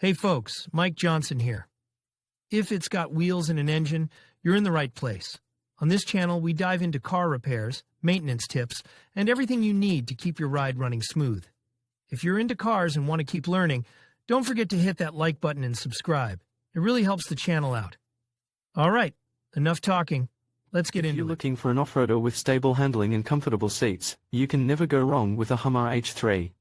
Hey folks, Mike Johnson here. If it's got wheels and an engine, you're in the right place. On this channel, we dive into car repairs, maintenance tips, and everything you need to keep your ride running smooth. If you're into cars and want to keep learning, don't forget to hit that like button and subscribe. It really helps the channel out. All right, enough talking. Let's get into it. If you're looking for an off-roader with stable handling and comfortable seats, you can never go wrong with a Hummer H3.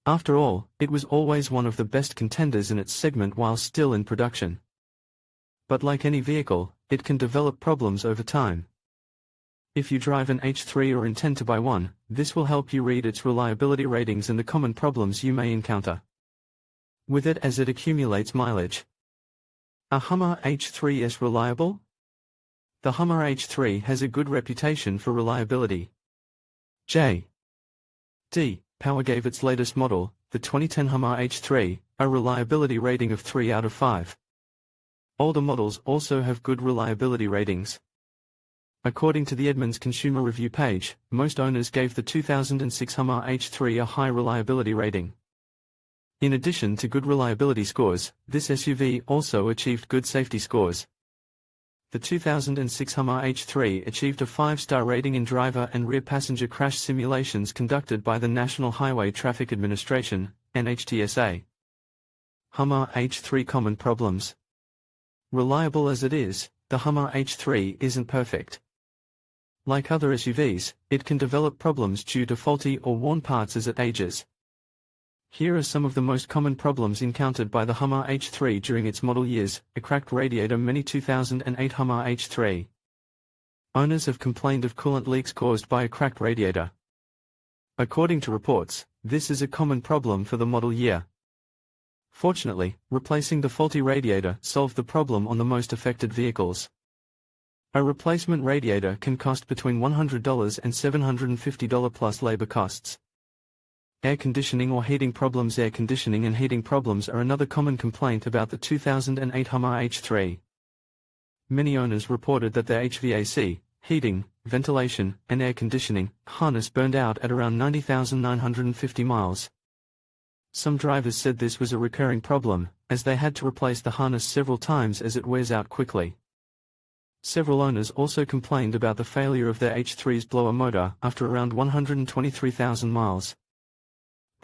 After all, it was always one of the best contenders in its segment while still in production. But like any vehicle, it can develop problems over time. If you drive an H3 or intend to buy one, this will help you read its reliability ratings and the common problems you may encounter with it as it accumulates mileage. Are Hummer H3s reliable? The Hummer H3 has a good reputation for reliability. J.D. Power gave its latest model, the 2010 Hummer H3, a reliability rating of 3 out of 5. Older models also have good reliability ratings. According to the Edmunds Consumer Review page, most owners gave the 2006 Hummer H3 a high reliability rating. In addition to good reliability scores, this SUV also achieved good safety scores. The 2006 Hummer H3 achieved a 5-star rating in driver and rear passenger crash simulations conducted by the National Highway Traffic Administration, NHTSA. Hummer H3 common problems. Reliable as it is, the Hummer H3 isn't perfect. Like other SUVs, it can develop problems due to faulty or worn parts as it ages. Here are some of the most common problems encountered by the Hummer H3 during its model years. A cracked radiator. Many 2008 Hummer H3 owners have complained of coolant leaks caused by a cracked radiator. According to reports, this is a common problem for the model year. Fortunately, replacing the faulty radiator solved the problem on the most affected vehicles. A replacement radiator can cost between $100 and $750 plus labor costs. Air conditioning or heating problems. Air conditioning and heating problems are another common complaint about the 2008 Hummer H3. Many owners reported that their HVAC, heating, ventilation, and air conditioning harness burned out at around 90,950 miles. Some drivers said this was a recurring problem, as they had to replace the harness several times as it wears out quickly. Several owners also complained about the failure of their H3's blower motor after around 123,000 miles.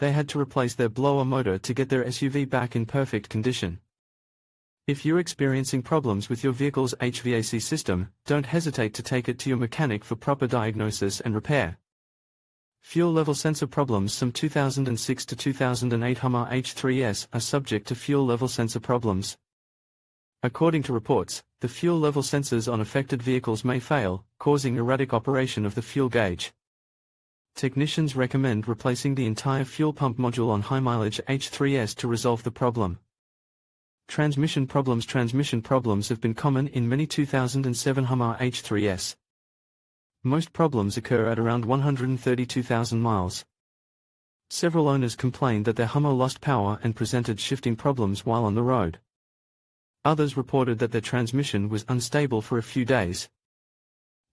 They had to replace their blower motor to get their SUV back in perfect condition. If you're experiencing problems with your vehicle's HVAC system, don't hesitate to take it to your mechanic for proper diagnosis and repair. Fuel level sensor problems. Some 2006 to 2008 Hummer H3s are subject to fuel level sensor problems. According to reports, the fuel level sensors on affected vehicles may fail, causing erratic operation of the fuel gauge. Technicians recommend replacing the entire fuel pump module on high-mileage H3s to resolve the problem. Transmission problems. Transmission problems have been common in many 2007 Hummer H3s. Most problems occur at around 132,000 miles. Several owners complained that their Hummer lost power and presented shifting problems while on the road. Others reported that their transmission was unstable for a few days.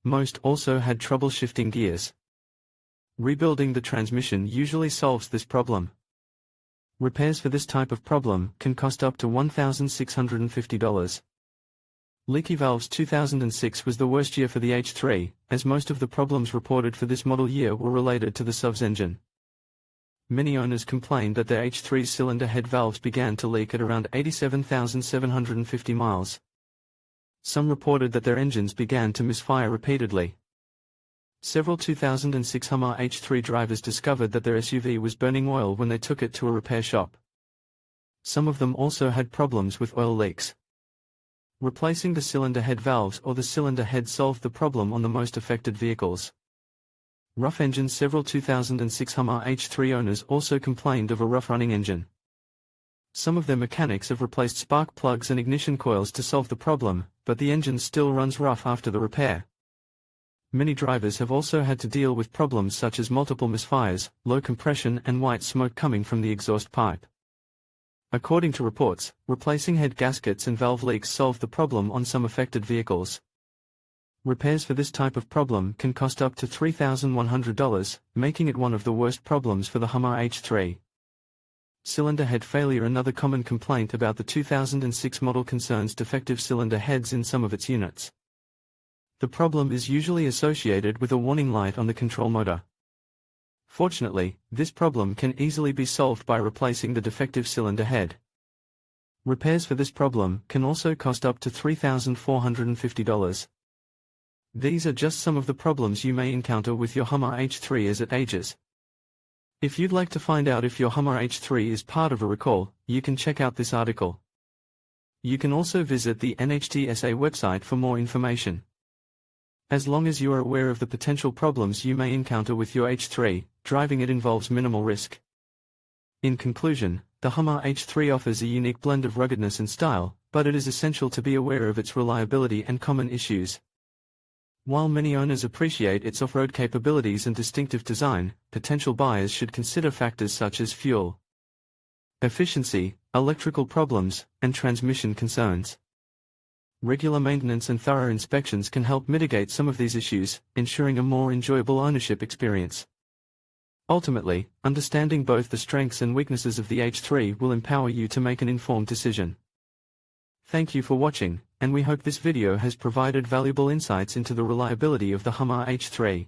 Most also had trouble shifting gears. Rebuilding the transmission usually solves this problem. Repairs for this type of problem can cost up to $1,650. Leaky valves. 2006 was the worst year for the H3, as most of the problems reported for this model year were related to the SUV's engine. Many owners complained that their H3's cylinder head valves began to leak at around 87,750 miles. Some reported that their engines began to misfire repeatedly. Several 2006 Hummer H3 drivers discovered that their SUV was burning oil when they took it to a repair shop. Some of them also had problems with oil leaks. Replacing the cylinder head valves or the cylinder head solved the problem on the most affected vehicles. Rough engines. Several 2006 Hummer H3 owners also complained of a rough-running engine. Some of their mechanics have replaced spark plugs and ignition coils to solve the problem, but the engine still runs rough after the repair. Many drivers have also had to deal with problems such as multiple misfires, low compression and white smoke coming from the exhaust pipe. According to reports, replacing head gaskets and valve leaks solved the problem on some affected vehicles. Repairs for this type of problem can cost up to $3,100, making it one of the worst problems for the Hummer H3. Cylinder head failure. Another common complaint about the 2006 model concerns defective cylinder heads in some of its units. The problem is usually associated with a warning light on the control motor. Fortunately, this problem can easily be solved by replacing the defective cylinder head. Repairs for this problem can also cost up to $3,450. These are just some of the problems you may encounter with your Hummer H3 as it ages. If you'd like to find out if your Hummer H3 is part of a recall, you can check out this article. You can also visit the NHTSA website for more information. As long as you are aware of the potential problems you may encounter with your H3, driving it involves minimal risk. In conclusion, the Hummer H3 offers a unique blend of ruggedness and style, but it is essential to be aware of its reliability and common issues. While many owners appreciate its off-road capabilities and distinctive design, potential buyers should consider factors such as fuel efficiency, electrical problems, and transmission concerns. Regular maintenance and thorough inspections can help mitigate some of these issues, ensuring a more enjoyable ownership experience. Ultimately, understanding both the strengths and weaknesses of the H3 will empower you to make an informed decision. Thank you for watching, and we hope this video has provided valuable insights into the reliability of the Hummer H3.